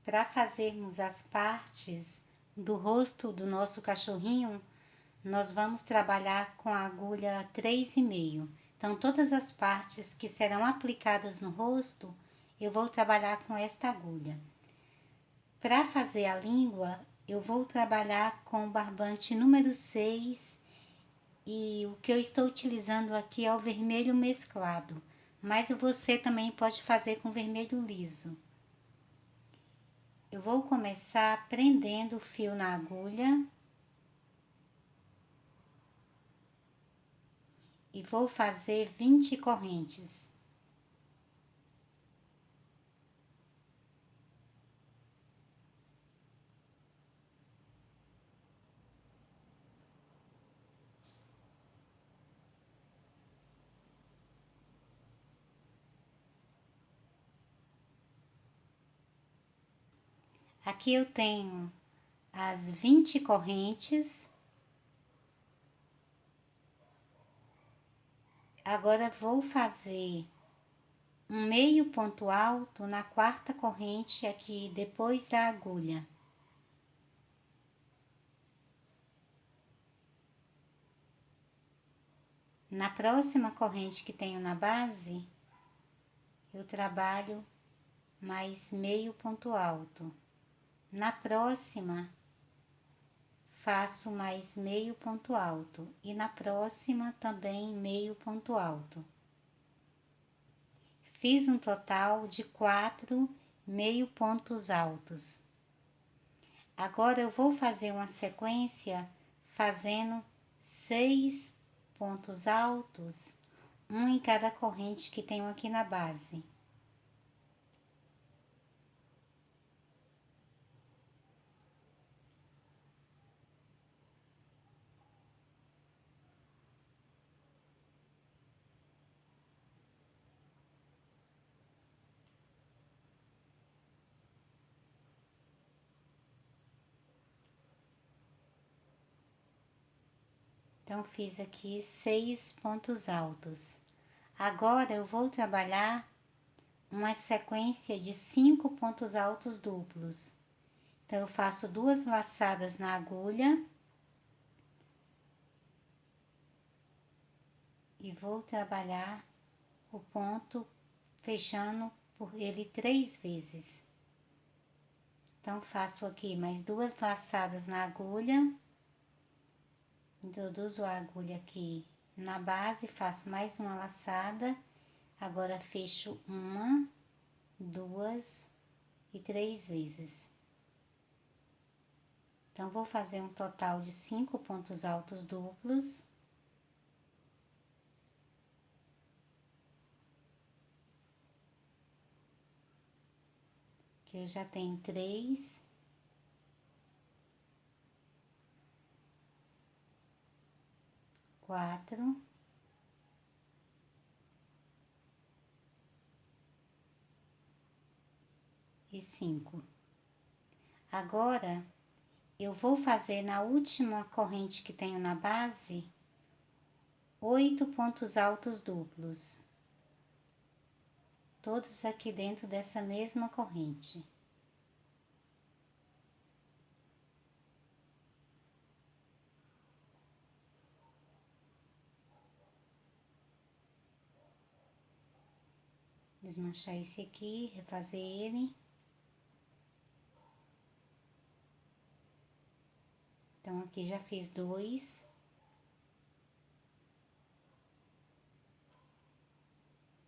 Para fazermos as partes do rosto do nosso cachorrinho, nós vamos trabalhar com a agulha 3,5. Então, todas as partes que serão aplicadas no rosto, eu vou trabalhar com esta agulha. Para fazer a língua, eu vou trabalhar com o barbante número 6 e o que eu estou utilizando aqui é o vermelho mesclado, mas você também pode fazer com vermelho liso. Eu vou começar prendendo o fio na agulha e vou fazer 20 correntes. Aqui eu tenho as 20 correntes. Agora vou fazer um meio ponto alto na quarta corrente aqui depois da agulha. Na próxima corrente que tenho na base, eu trabalho mais meio ponto alto. Na próxima, faço mais meio ponto alto e na próxima também meio ponto alto. Fiz um total de 4 meio pontos altos. Agora eu vou fazer uma sequência fazendo 6 pontos altos, um em cada corrente que tenho aqui na base. Então, fiz aqui 6 pontos altos. Agora, eu vou trabalhar uma sequência de 5 pontos altos duplos. Então, eu faço 2 laçadas na agulha e vou trabalhar o ponto fechando por ele 3 vezes. Então, faço aqui mais 2 laçadas na agulha. Introduzo a agulha aqui na base, faço mais uma laçada. Agora, fecho 1, 2 e 3 vezes. Então, vou fazer um total de 5 pontos altos duplos. Que eu já tenho 3. 4. E 5. Agora, eu vou fazer na última corrente que tenho na base, 8 pontos altos duplos. Todos aqui dentro dessa mesma corrente. Desmanchar esse aqui, refazer ele. Então, aqui já fiz 2.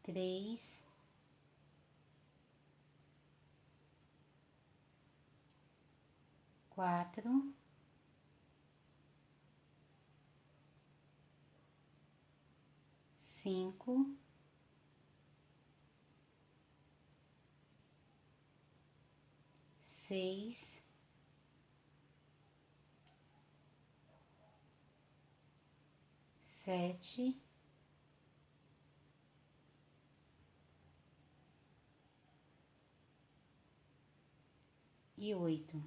3. 4. 5. 6. 7. 8.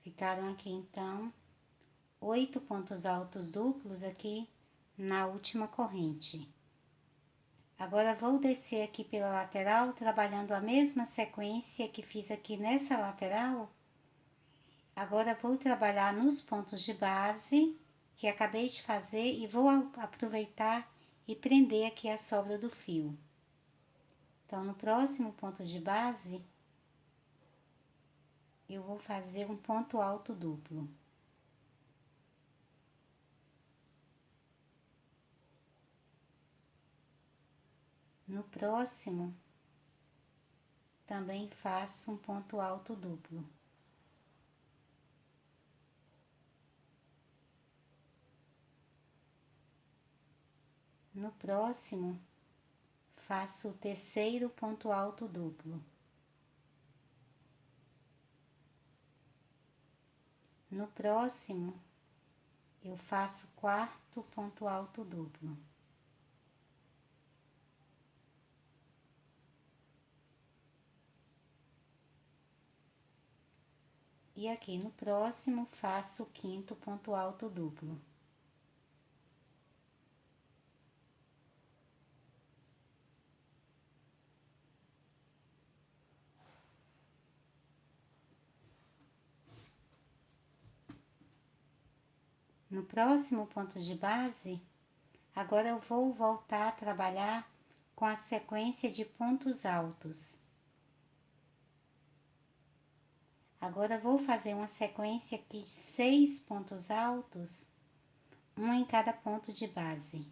Ficaram aqui, então, 8 pontos altos duplos aqui na última corrente. Agora vou descer aqui pela lateral, trabalhando a mesma sequência que fiz aqui nessa lateral. Agora vou trabalhar nos pontos de base que acabei de fazer e vou aproveitar e prender aqui a sobra do fio. Então, no próximo ponto de base, eu vou fazer um ponto alto duplo. No próximo, também faço um ponto alto duplo. No próximo, faço o terceiro ponto alto duplo. No próximo, eu faço o quarto ponto alto duplo. E aqui no próximo, faço o quinto ponto alto duplo. No próximo ponto de base, agora eu vou voltar a trabalhar com a sequência de pontos altos. Agora vou fazer uma sequência aqui de 6 pontos altos, um em cada ponto de base.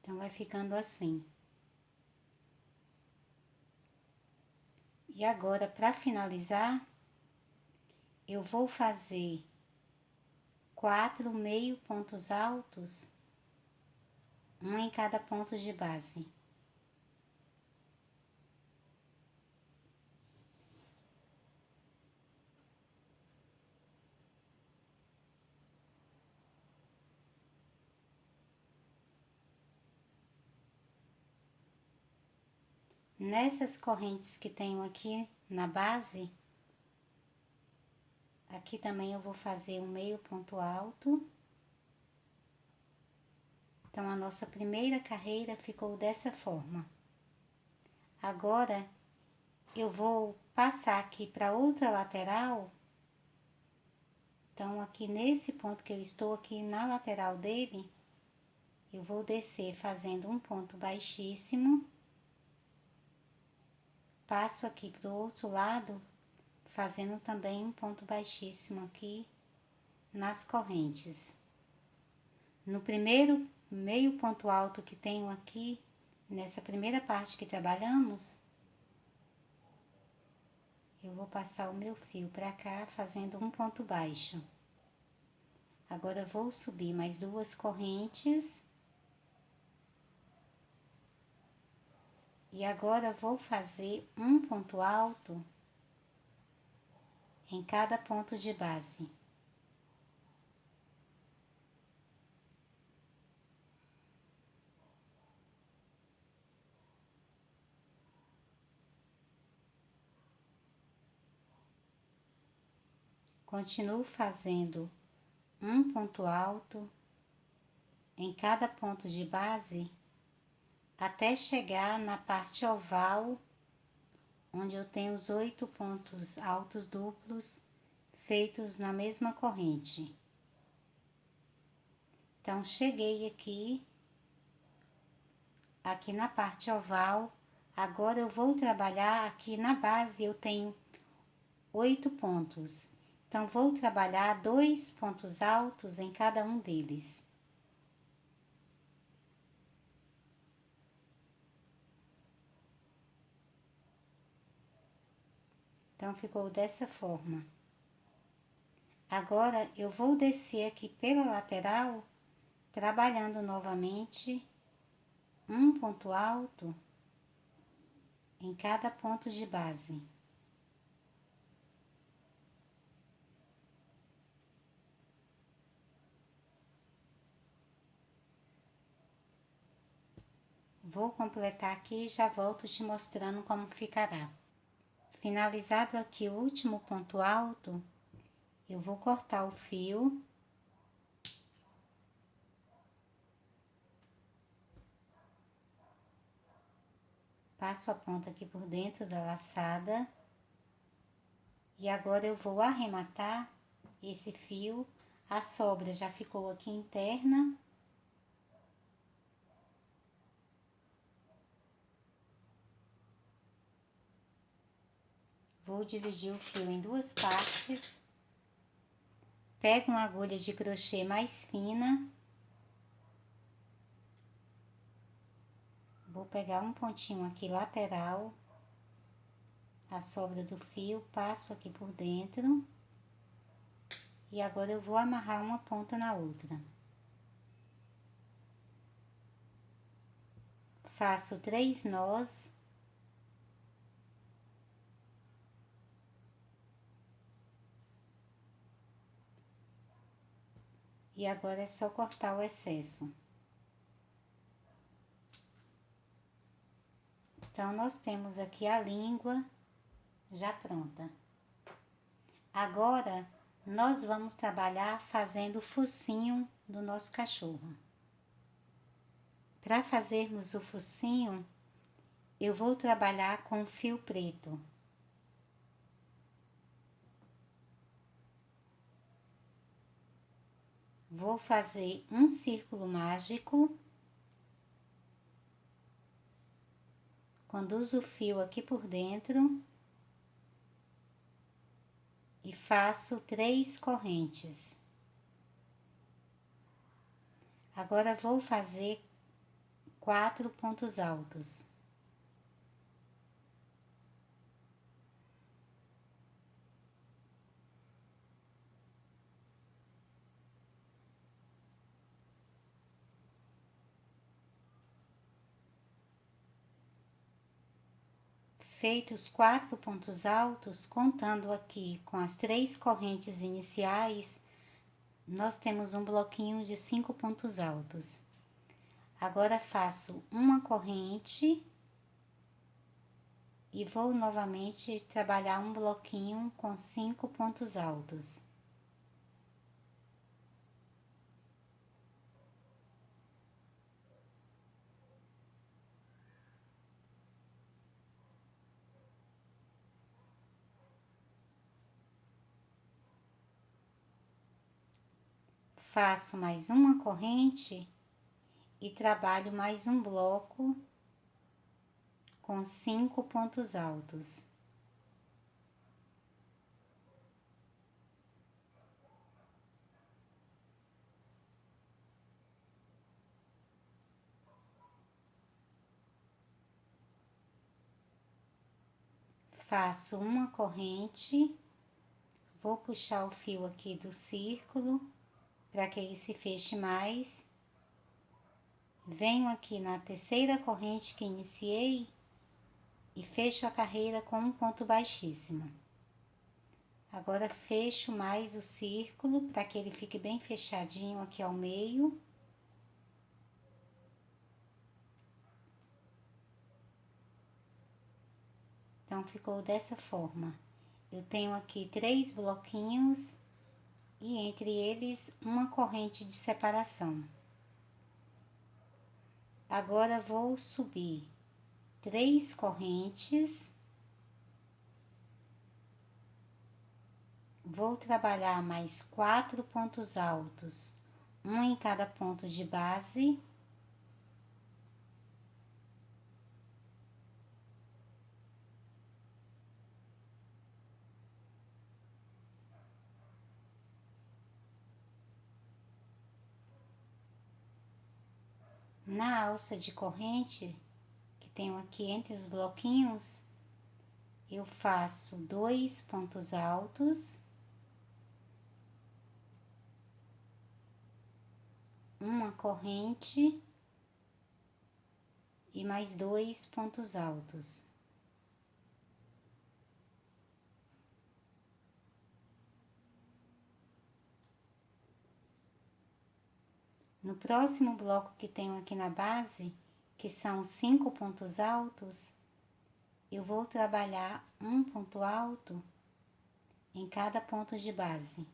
Então, vai ficando assim. E agora, para finalizar, eu vou fazer 4 meio pontos altos, um em cada ponto de base. Nessas correntes que tenho aqui na base, aqui também eu vou fazer um meio ponto alto. Então, a nossa primeira carreira ficou dessa forma. Agora, eu vou passar aqui para outra lateral. Então, aqui nesse ponto que eu estou aqui na lateral dele, eu vou descer fazendo um ponto baixíssimo. Passo aqui pro outro lado, fazendo também um ponto baixíssimo aqui nas correntes. No primeiro meio ponto alto que tenho aqui, nessa primeira parte que trabalhamos, eu vou passar o meu fio para cá, fazendo um ponto baixo. Agora, vou subir mais 2 correntes. E agora, vou fazer um ponto alto em cada ponto de base. Continuo fazendo um ponto alto em cada ponto de base até chegar na parte oval, onde eu tenho os 8 pontos altos duplos feitos na mesma corrente. Então, cheguei aqui na parte oval. Agora, eu vou trabalhar aqui na base, eu tenho 8 pontos. Então, vou trabalhar 2 pontos altos em cada um deles. Então, ficou dessa forma. Agora eu vou descer aqui pela lateral, trabalhando novamente um ponto alto em cada ponto de base. Vou completar aqui e já volto te mostrando como ficará. Finalizado aqui o último ponto alto, eu vou cortar o fio. Passo a ponta aqui por dentro da laçada. E agora eu vou arrematar esse fio. A sobra já ficou aqui interna. Vou dividir o fio em duas partes. Pego uma agulha de crochê mais fina. Vou pegar um pontinho aqui lateral. A sobra do fio, passo aqui por dentro. E agora eu vou amarrar uma ponta na outra. Faço 3 nós. E agora é só cortar o excesso. Então, nós temos aqui a língua já pronta. Agora, nós vamos trabalhar fazendo o focinho do nosso cachorro. Para fazermos o focinho, eu vou trabalhar com fio preto. Vou fazer um círculo mágico. Conduzo o fio aqui por dentro e faço 3 correntes. Agora vou fazer 4 pontos altos. Feitos 4 pontos altos, contando aqui com as 3 correntes iniciais, nós temos um bloquinho de 5 pontos altos. Agora faço uma corrente e vou novamente trabalhar um bloquinho com 5 pontos altos. Faço mais uma corrente e trabalho mais um bloco com 5 pontos altos. Faço uma corrente, vou puxar o fio aqui do círculo para que ele se feche mais. Venho aqui na terceira corrente que iniciei e fecho a carreira com um ponto baixíssimo. Agora fecho mais o círculo para que ele fique bem fechadinho aqui ao meio. Então, ficou dessa forma. Eu tenho aqui 3 bloquinhos e entre eles uma corrente de separação. Agora, vou subir 3 correntes. Vou trabalhar mais 4 pontos altos, um em cada ponto de base. Na alça de corrente, que tenho aqui entre os bloquinhos, eu faço 2 pontos altos. uma corrente e mais 2 pontos altos. No próximo bloco que tenho aqui na base, que são 5 pontos altos, eu vou trabalhar um ponto alto em cada ponto de base.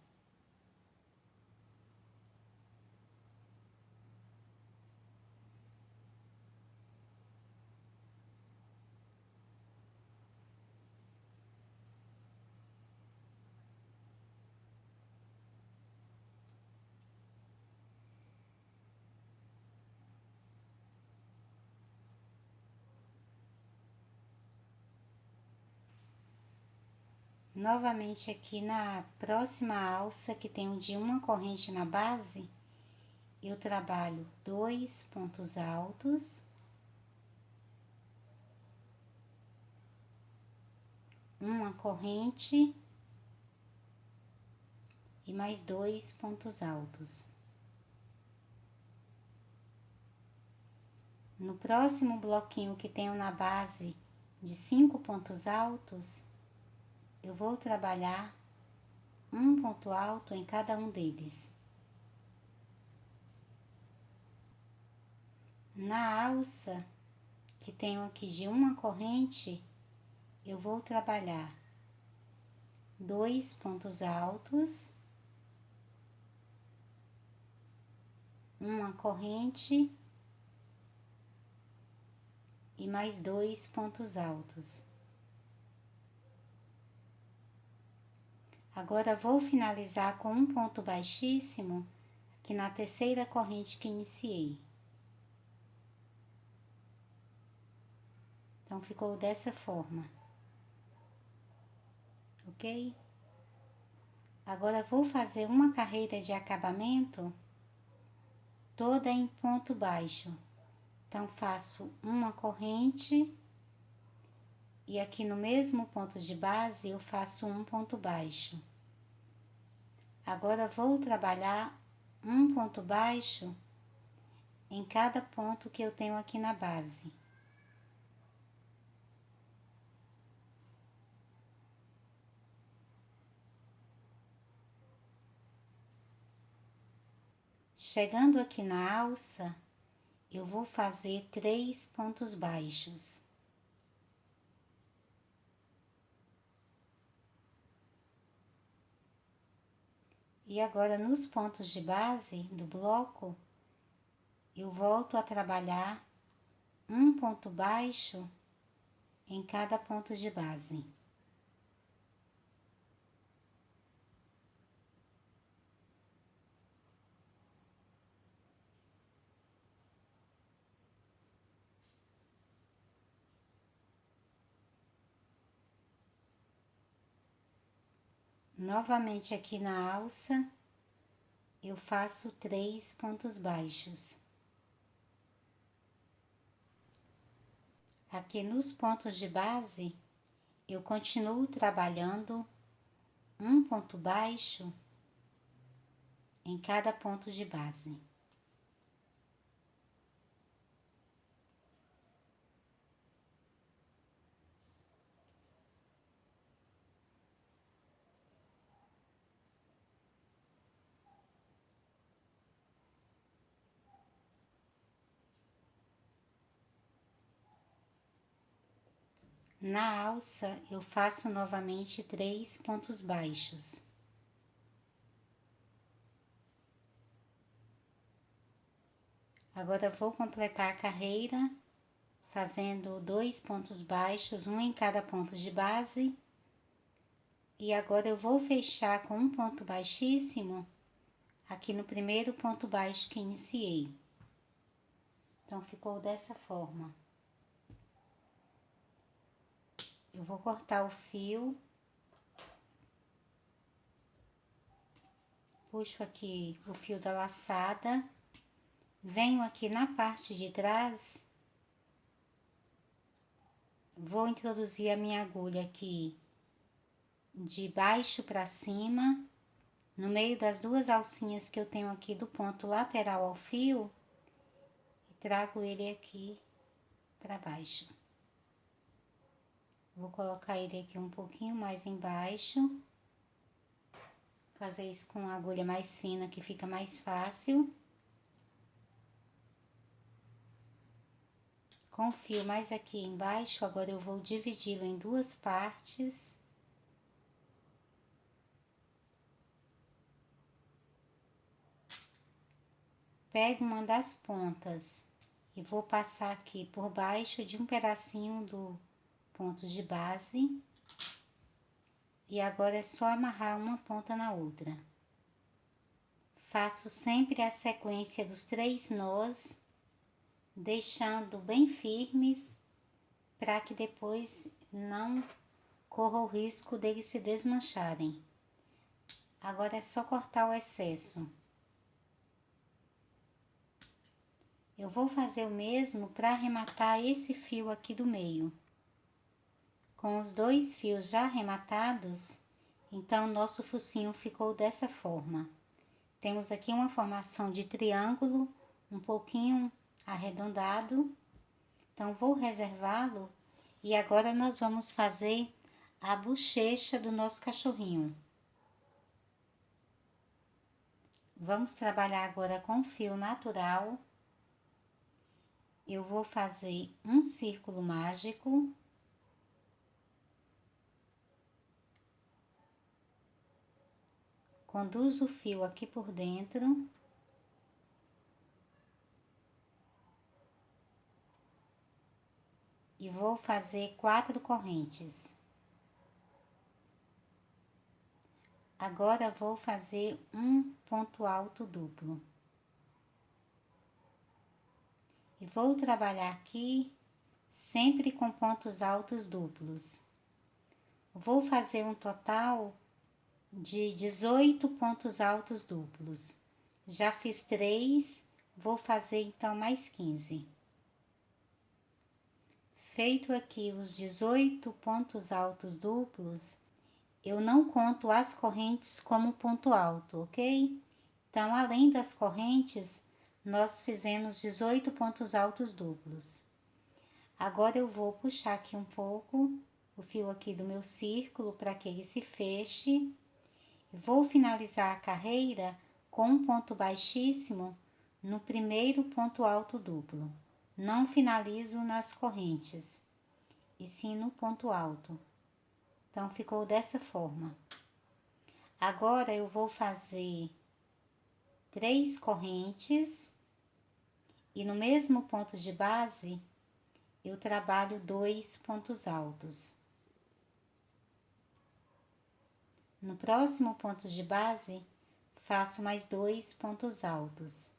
Novamente aqui na próxima alça, que tem de uma corrente na base, eu trabalho 2 pontos altos, uma corrente e mais 2 pontos altos. No próximo bloquinho que tenho na base de 5 pontos altos, eu vou trabalhar um ponto alto em cada um deles. Na alça que tenho aqui de uma corrente, eu vou trabalhar 2 pontos altos, uma corrente e mais 2 pontos altos. Agora vou finalizar com um ponto baixíssimo aqui na terceira corrente que iniciei. Então ficou dessa forma, ok? Agora vou fazer uma carreira de acabamento toda em ponto baixo. Então faço uma corrente e aqui no mesmo ponto de base eu faço um ponto baixo. Agora vou trabalhar um ponto baixo em cada ponto que eu tenho aqui na base. Chegando aqui na alça, eu vou fazer 3 pontos baixos. E agora, nos pontos de base do bloco, eu volto a trabalhar um ponto baixo em cada ponto de base. Novamente aqui na alça, eu faço 3 pontos baixos. Aqui nos pontos de base, eu continuo trabalhando um ponto baixo em cada ponto de base. Na alça, eu faço novamente 3 pontos baixos. Agora vou completar a carreira fazendo 2 pontos baixos, um em cada ponto de base. E agora eu vou fechar com um ponto baixíssimo aqui no primeiro ponto baixo que iniciei. Então ficou dessa forma. Eu vou cortar o fio, puxo aqui o fio da laçada, venho aqui na parte de trás, vou introduzir a minha agulha aqui de baixo para cima no meio das duas alcinhas que eu tenho aqui do ponto lateral ao fio e trago ele aqui para baixo. Vou colocar ele aqui um pouquinho mais embaixo. Fazer isso com a agulha mais fina que fica mais fácil. Com o fio mais aqui embaixo, agora eu vou dividi-lo em duas partes. Pego uma das pontas e vou passar aqui por baixo de um pedacinho do ponto de base. E agora é só amarrar uma ponta na outra. Faço sempre a sequência dos 3 nós, deixando bem firmes, para que depois não corra o risco deles se desmancharem. Agora é só cortar o excesso. Eu vou fazer o mesmo para arrematar esse fio aqui do meio. Com os 2 fios já arrematados, então nosso focinho ficou dessa forma. Temos aqui uma formação de triângulo, um pouquinho arredondado. Então, vou reservá-lo e agora nós vamos fazer a bochecha do nosso cachorrinho. Vamos trabalhar agora com fio natural. Eu vou fazer um círculo mágico. Conduzo o fio aqui por dentro. E vou fazer 4 correntes. Agora vou fazer um ponto alto duplo. E vou trabalhar aqui sempre com pontos altos duplos. Vou fazer um total de 18 pontos altos duplos. Já fiz 3, vou fazer então mais 15. Feito aqui os 18 pontos altos duplos, eu não conto as correntes como ponto alto, ok? Então, além das correntes, nós fizemos 18 pontos altos duplos. Agora eu vou puxar aqui um pouco o fio aqui do meu círculo para que ele se feche. Vou finalizar a carreira com um ponto baixíssimo no primeiro ponto alto duplo. Não finalizo nas correntes, e sim no ponto alto. Então, ficou dessa forma. Agora, eu vou fazer 3 correntes e no mesmo ponto de base, eu trabalho 2 pontos altos. No próximo ponto de base, faço mais 2 pontos altos.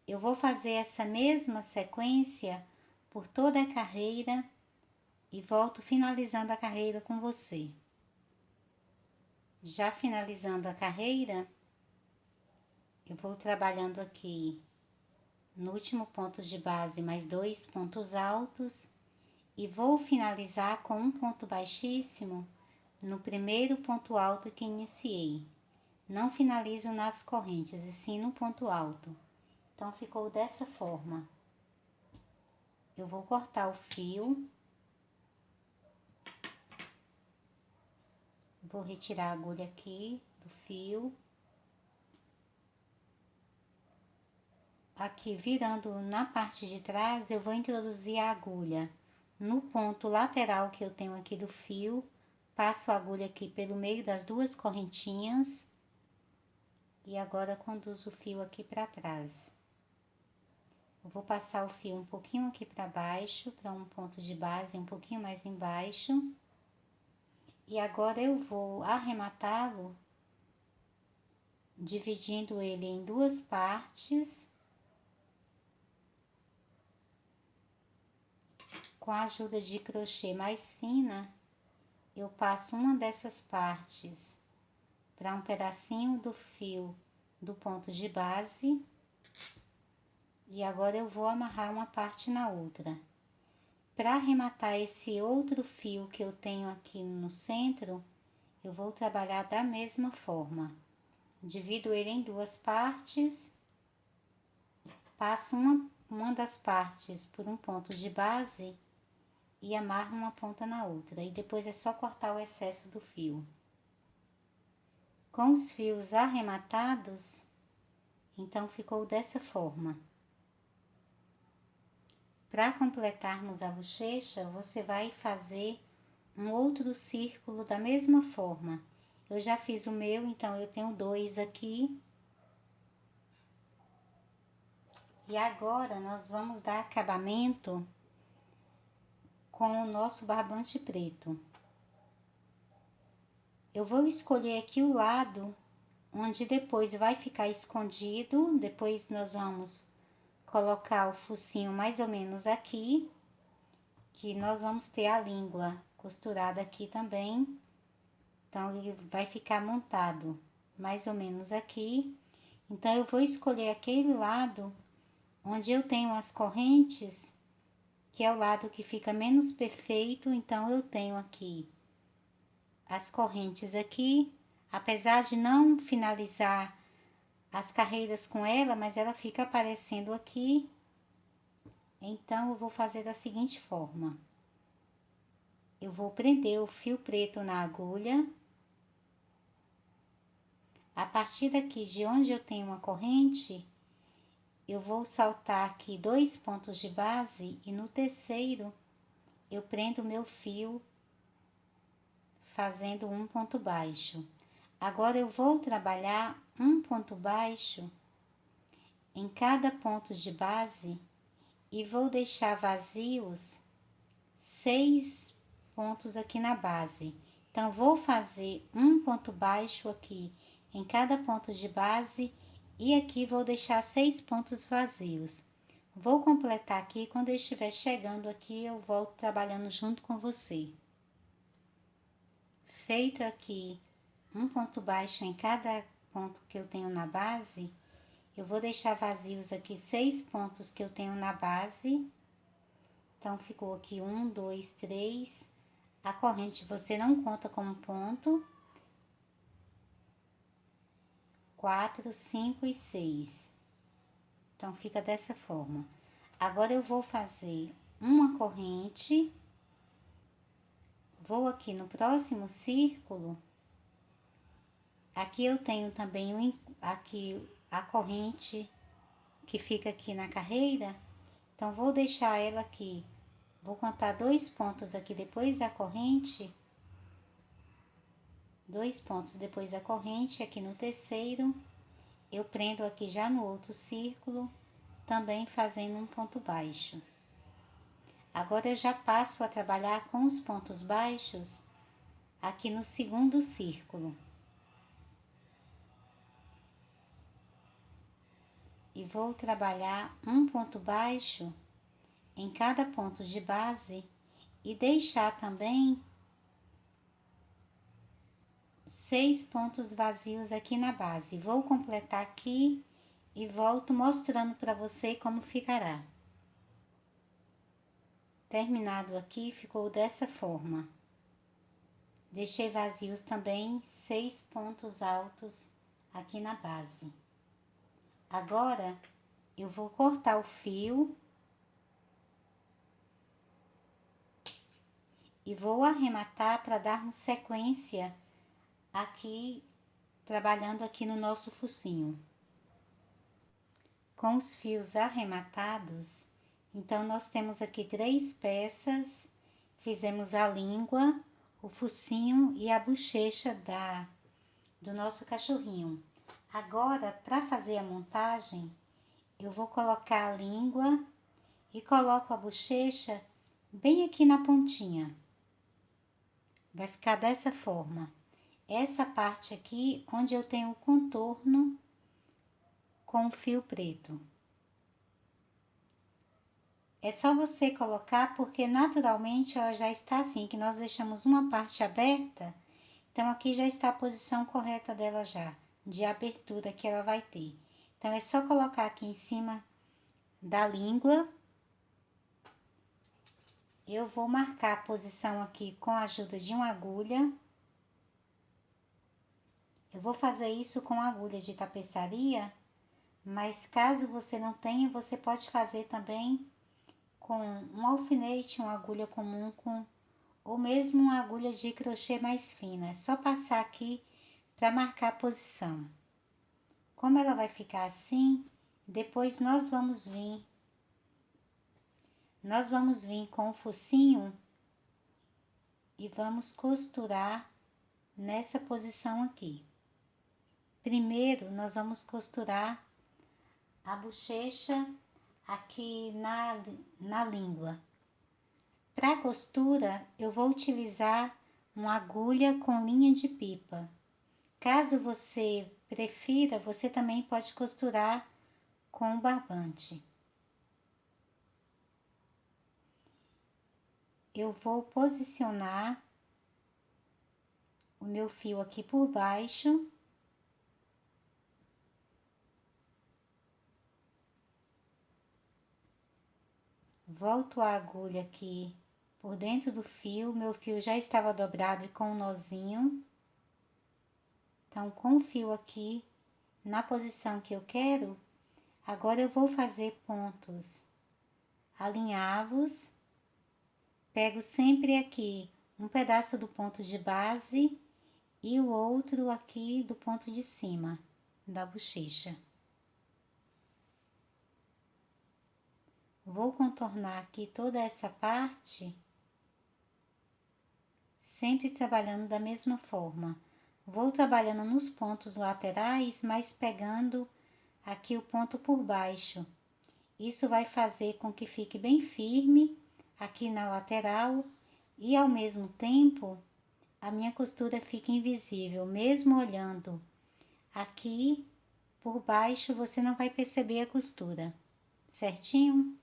Eu vou fazer essa mesma sequência por toda a carreira e volto finalizando a carreira com você. Já finalizando a carreira, eu vou trabalhando aqui no último ponto de base mais 2 pontos altos e vou finalizar com um ponto baixíssimo no primeiro ponto alto que iniciei. Não finalizo nas correntes, e sim no ponto alto. Então, ficou dessa forma. Eu vou cortar o fio. Vou retirar a agulha aqui do fio. Aqui, virando na parte de trás, eu vou introduzir a agulha no ponto lateral que eu tenho aqui do fio. Passo a agulha aqui pelo meio das 2 correntinhas. E agora, conduzo o fio aqui para trás. Eu vou passar o fio um pouquinho aqui para baixo, para um ponto de base um pouquinho mais embaixo. E agora eu vou arrematá-lo, dividindo ele em 2 partes. Com a ajuda de crochê mais fina, eu passo uma dessas partes para um pedacinho do fio do ponto de base. E agora eu vou amarrar uma parte na outra. Para arrematar esse outro fio que eu tenho aqui no centro, eu vou trabalhar da mesma forma. Divido ele em duas partes, passo uma das partes por um ponto de base e amarro uma ponta na outra. E depois é só cortar o excesso do fio. Com os fios arrematados, então ficou dessa forma. Para completarmos a bochecha, você vai fazer um outro círculo da mesma forma. Eu já fiz o meu, então eu tenho 2 aqui. E agora nós vamos dar acabamento com o nosso barbante preto. Eu vou escolher aqui o lado onde depois vai ficar escondido. Depois nós vamos colocar o focinho mais ou menos aqui, que nós vamos ter a língua costurada aqui também. Então, ele vai ficar montado mais ou menos aqui. Então, eu vou escolher aquele lado onde eu tenho as correntes, que é o lado que fica menos perfeito. Então, eu tenho aqui as correntes aqui, apesar de não finalizar as carreiras com ela, mas ela fica aparecendo aqui. Então, eu vou fazer da seguinte forma. Eu vou prender o fio preto na agulha. A partir daqui de onde eu tenho uma corrente, eu vou saltar aqui 2 pontos de base e no terceiro eu prendo o meu fio fazendo um ponto baixo. Agora eu vou trabalhar um ponto baixo em cada ponto de base e vou deixar vazios 6 pontos aqui na base. Então, vou fazer um ponto baixo aqui em cada ponto de base e aqui vou deixar 6 pontos vazios. Vou completar aqui, quando eu estiver chegando aqui, eu volto trabalhando junto com você. Feito aqui um ponto baixo em cada ponto que eu tenho na base, eu vou deixar vazios aqui 6 pontos que eu tenho na base. Então, ficou aqui 1, 2, 3. A corrente você não conta como ponto. 4, 5 e 6. Então, fica dessa forma. Agora, eu vou fazer uma corrente. Vou aqui no próximo círculo. Aqui eu tenho também aqui a corrente que fica aqui na carreira. Então, vou deixar ela aqui. Vou contar 2 pontos aqui depois da corrente. 2 pontos depois da corrente, aqui no terceiro, eu prendo aqui já no outro círculo, também fazendo um ponto baixo. Agora, eu já passo a trabalhar com os pontos baixos aqui no segundo círculo. E vou trabalhar um ponto baixo em cada ponto de base e deixar também 6 pontos vazios aqui na base. Vou completar aqui e volto mostrando para você como ficará. Terminado aqui, ficou dessa forma. Deixei vazios também 6 pontos altos aqui na base. Agora, eu vou cortar o fio e vou arrematar para darmos sequência aqui, trabalhando aqui no nosso focinho. Com os fios arrematados, então nós temos aqui 3 peças, fizemos a língua, o focinho e a bochecha do nosso cachorrinho. Agora, para fazer a montagem, eu vou colocar a língua e coloco a bochecha bem aqui na pontinha. Vai ficar dessa forma. Essa parte aqui, onde eu tenho o contorno com o fio preto. É só você colocar, porque naturalmente ela já está assim, que nós deixamos uma parte aberta, então aqui já está a posição correta dela já, de abertura que ela vai ter. Então, é só colocar aqui em cima da língua. Eu vou marcar a posição aqui com a ajuda de uma agulha. Eu vou fazer isso com agulha de tapeçaria, mas caso você não tenha, você pode fazer também com um alfinete, uma agulha comum, ou mesmo uma agulha de crochê mais fina. É só passar aqui para marcar a posição. Como ela vai ficar assim, depois nós vamos vir com o focinho e vamos costurar nessa posição aqui. Primeiro, nós vamos costurar a bochecha aqui na língua. Para costura, eu vou utilizar uma agulha com linha de pipa. Caso você prefira, você também pode costurar com um barbante. Eu vou posicionar o meu fio aqui por baixo. Volto a agulha aqui por dentro do fio. Meu fio já estava dobrado e com um nozinho. Então, com o fio aqui na posição que eu quero, agora eu vou fazer pontos alinhavos. Pego sempre aqui um pedaço do ponto de base e o outro aqui do ponto de cima da bochecha. Vou contornar aqui toda essa parte, sempre trabalhando da mesma forma. Vou trabalhando nos pontos laterais, mas pegando aqui o ponto por baixo. Isso vai fazer com que fique bem firme aqui na lateral e ao mesmo tempo a minha costura fica invisível. Mesmo olhando aqui por baixo, você não vai perceber a costura, certinho?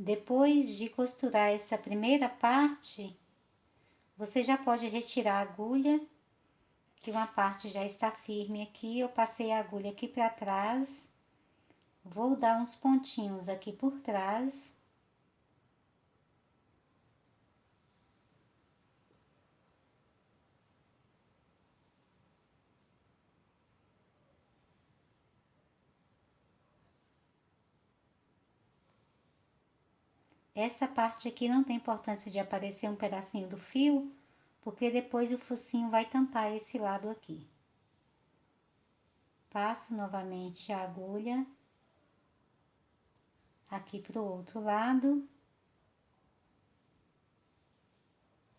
Depois de costurar essa primeira parte, você já pode retirar a agulha, que uma parte já está firme aqui. Eu passei a agulha aqui para trás, vou dar uns pontinhos aqui por trás. Essa parte aqui não tem importância de aparecer um pedacinho do fio, porque depois o focinho vai tampar esse lado aqui. Passo novamente a agulha aqui pro outro lado.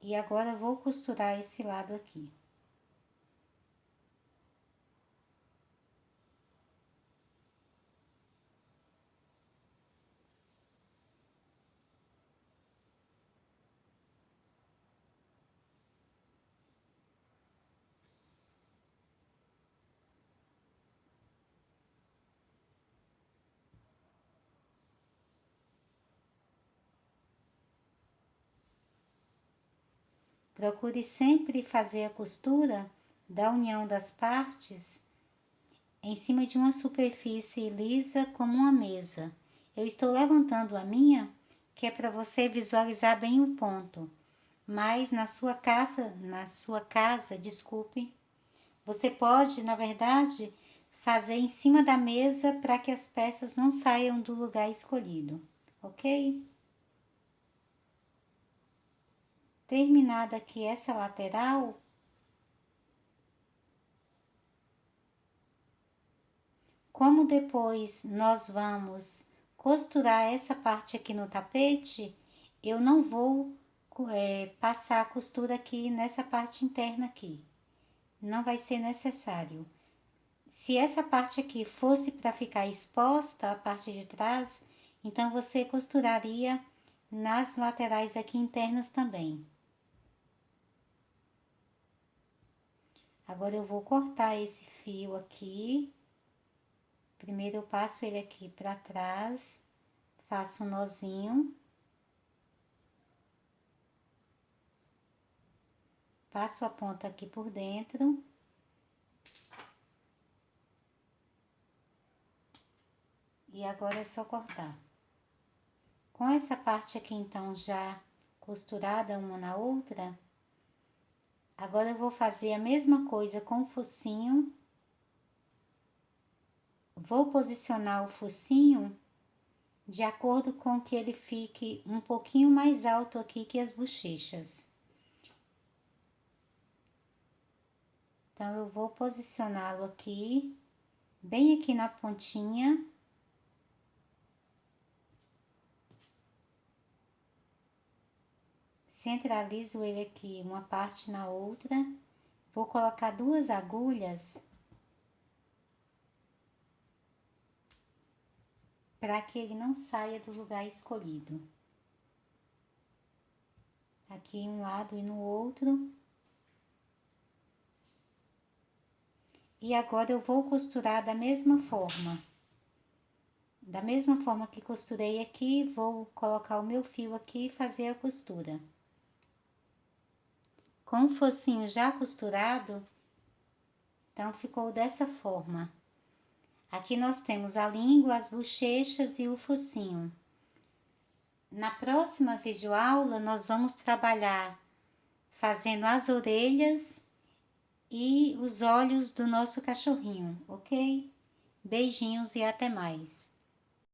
E agora vou costurar esse lado aqui. Procure sempre fazer a costura da união das partes em cima de uma superfície lisa como uma mesa. Eu estou levantando a minha, que é para você visualizar bem o ponto. Mas na sua casa, desculpe, você pode, na verdade, fazer em cima da mesa para que as peças não saiam do lugar escolhido, ok? Terminada aqui essa lateral, como depois nós vamos costurar essa parte aqui no tapete, eu não vou passar a costura aqui nessa parte interna aqui. Não vai ser necessário. Se essa parte aqui fosse para ficar exposta, a parte de trás, então você costuraria nas laterais aqui internas também. Agora eu vou cortar esse fio aqui. Primeiro eu passo ele aqui para trás, faço um nozinho. Passo a ponta aqui por dentro. E agora é só cortar. Com essa parte aqui, então, já costurada uma na outra, agora eu vou fazer a mesma coisa com o focinho. Vou posicionar o focinho de acordo com que ele fique um pouquinho mais alto aqui que as bochechas. Então, eu vou posicioná-lo aqui, bem aqui na pontinha. Centralizo ele aqui, uma parte na outra. Vou colocar 2 agulhas para que ele não saia do lugar escolhido. Aqui em um lado e no outro. E agora eu vou costurar da mesma forma. Da mesma forma que costurei aqui, vou colocar o meu fio aqui e fazer a costura. Com o focinho já costurado, então ficou dessa forma. Aqui nós temos a língua, as bochechas e o focinho. Na próxima videoaula, nós vamos trabalhar fazendo as orelhas e os olhos do nosso cachorrinho, ok? Beijinhos e até mais!